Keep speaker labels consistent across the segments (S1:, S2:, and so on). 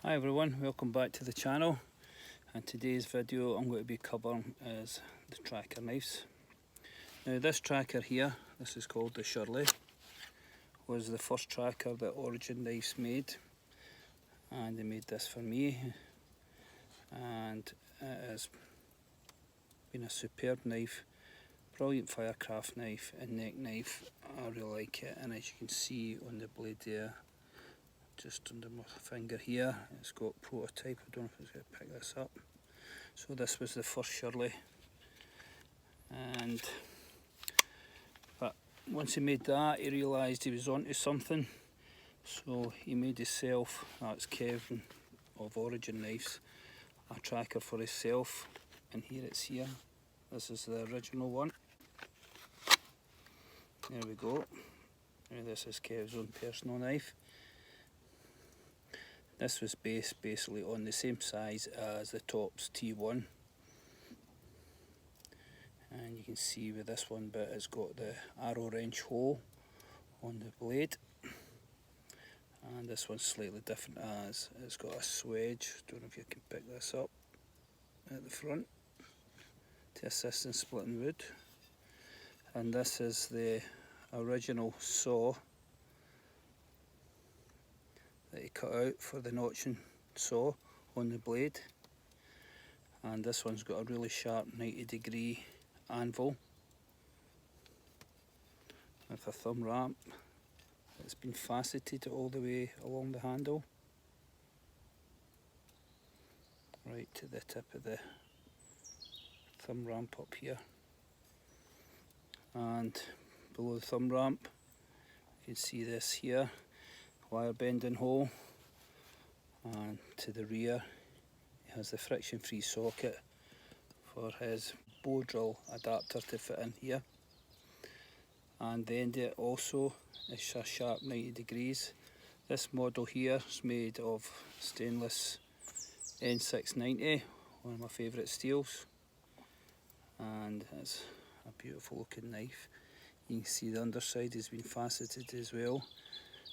S1: Hi everyone, welcome back to the channel, and today's video I'm going to be covering is the tracker knives. Now this tracker here, this is called the Shirley, was the first tracker that Origin Knives made, and they made this for me, and it has been a superb knife, brilliant firecraft knife and neck knife. I really like it, and as you can see on the blade there, just under my finger here, it's got prototype. I don't know if it's going to pick this up. So this was the first Shirley, but once he made that, he realised he was onto something, so he made himself, that's Kevin of Origin Knives, a tracker for himself, and here it's here. This is the original one. There we go. Now this is Kev's own personal knife. This was based basically on the same size as the Tops T1, and you can see with this one bit it's got the arrow wrench hole on the blade, and this one's slightly different as it's got a swedge. Don't know if you can pick this up at the front to assist in splitting wood, and this is the original saw that he cut out for the notching saw on the blade, and this one's got a really sharp 90-degree anvil with a thumb ramp. It's been faceted all the way along the handle right to the tip of the thumb ramp up here, and below the thumb ramp you can see this here wire bending hole, and to the rear he has the friction free socket for his bow drill adapter to fit in here, and the end of it also is a sharp 90 degrees. This model here is made of stainless N690, one of my favourite steels, and it's a beautiful looking knife. You can see the underside has been faceted as well.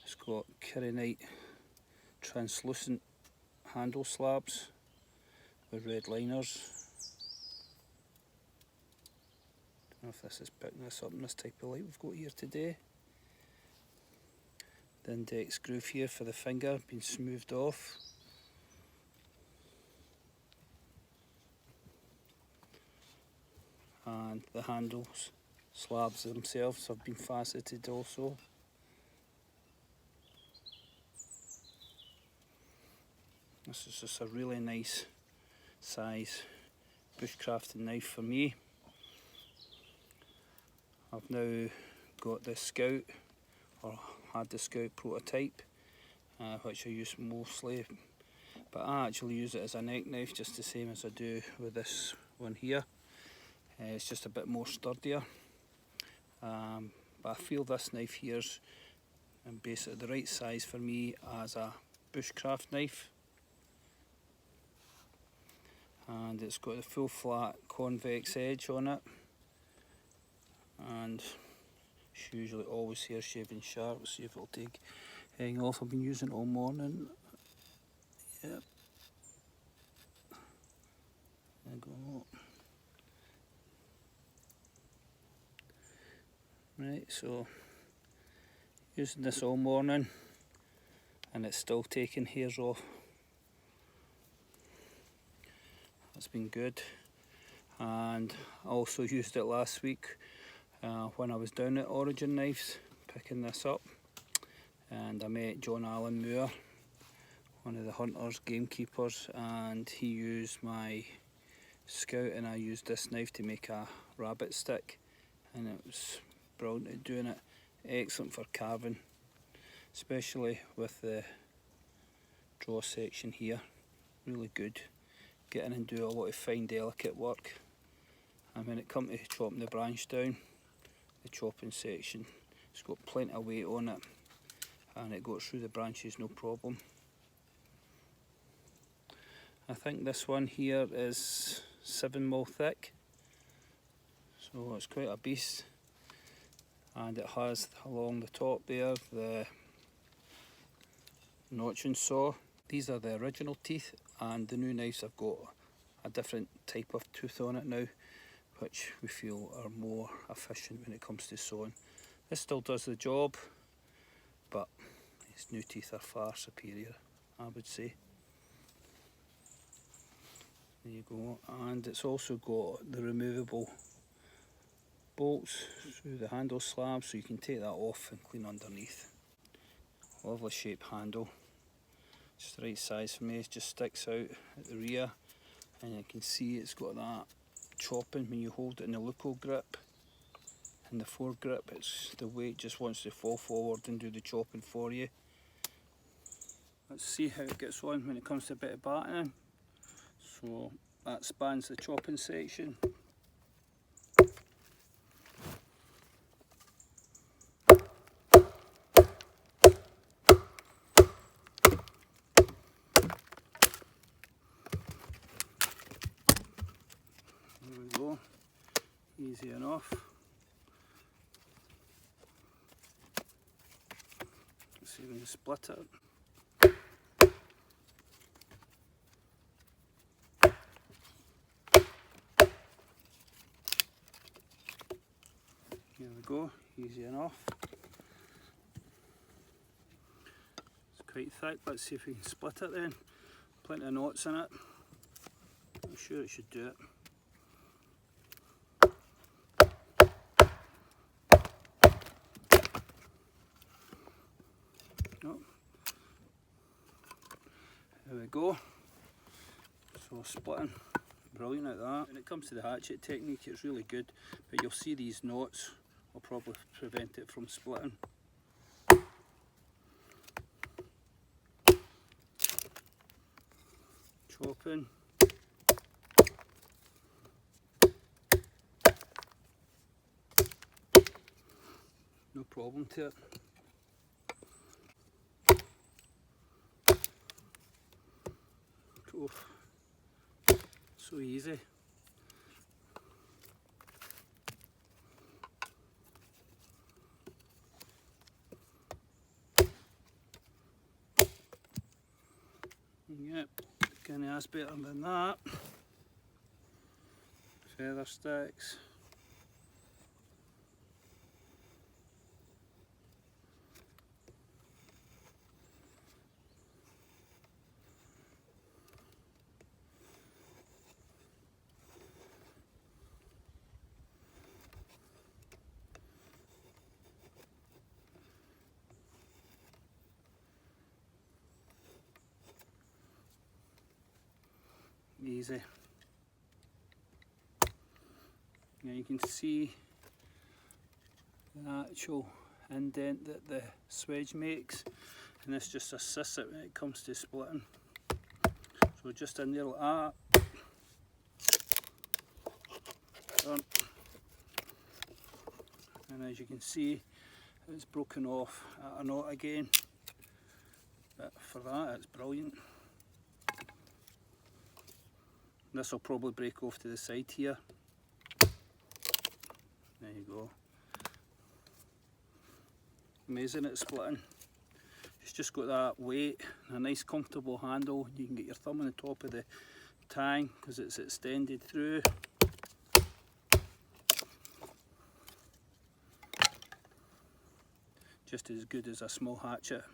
S1: It's got Kirinite translucent handle slabs with red liners. Don't know if this is picking this up in this type of light we've got here today. The index groove here for the finger being smoothed off. And the handles slabs themselves have been faceted also. This is just a really nice size bushcrafting knife for me. I've now got the Scout, or had the Scout prototype, which I use mostly, but I actually use it as a neck knife just the same as I do with this one here. It's just a bit more sturdier, but I feel this knife here's basically the right size for me as a bushcraft knife. And it's got a full flat convex edge on it, and it's usually always hair shaving sharp. We'll see if it'll hang off. I've been using it all morning. Yep. There we go. Right, so using this all morning and it's still taking hairs off. That's been good. And I also used it last week when I was down at Origin Knives picking this up, and I met John Allen Moore, one of the hunters, gamekeepers, and he used my Scout and I used this knife to make a rabbit stick, and it was brilliant at doing it. Excellent for carving, especially with the draw section here. Really good. Get in and do a lot of fine delicate work, and when it comes to chopping the branch down, the chopping section, it's got plenty of weight on it and it goes through the branches no problem. I think this one here is 7mm thick, so it's quite a beast, and it has along the top there the notching saw These are the original teeth, and the new knives have got a different type of tooth on it now, which we feel are more efficient when it comes to sawing. This still does the job, but these new teeth are far superior, I would say. There you go, and it's also got the removable bolts through the handle slab, so you can take that off and clean underneath. Lovely shape handle, just the right size for me. It just sticks out at the rear, and you can see it's got that chopping when you hold it in the E.G.O grip. In the foregrip, it's the weight just wants to fall forward and do the chopping for you. Let's see how it gets on when it comes to a bit of battening. So that spans the chopping section. There we go, easy enough. Let's see if we can split it. Here we go, easy enough. It's quite thick, let's see if we can split it then. Plenty of knots in it. I'm sure it should do it. Oh. There we go. So splitting, brilliant at that. When it comes to the hatchet technique, it's really good, but you'll see these knots will probably prevent it from splitting. Chopping. No problem to it. Oh, so easy. Yep, can't ask better than that. Feather sticks. Easy. Now you can see the actual indent that the swedge makes, and this just assists it when it comes to splitting. So just in there like that. Done. And as you can see, it's broken off at a knot again. But for that, it's brilliant. This will probably break off to the side here. There you go. Amazing at splitting. It's just got that weight, a nice comfortable handle. You can get your thumb on the top of the tang because it's extended through. Just as good as a small hatchet.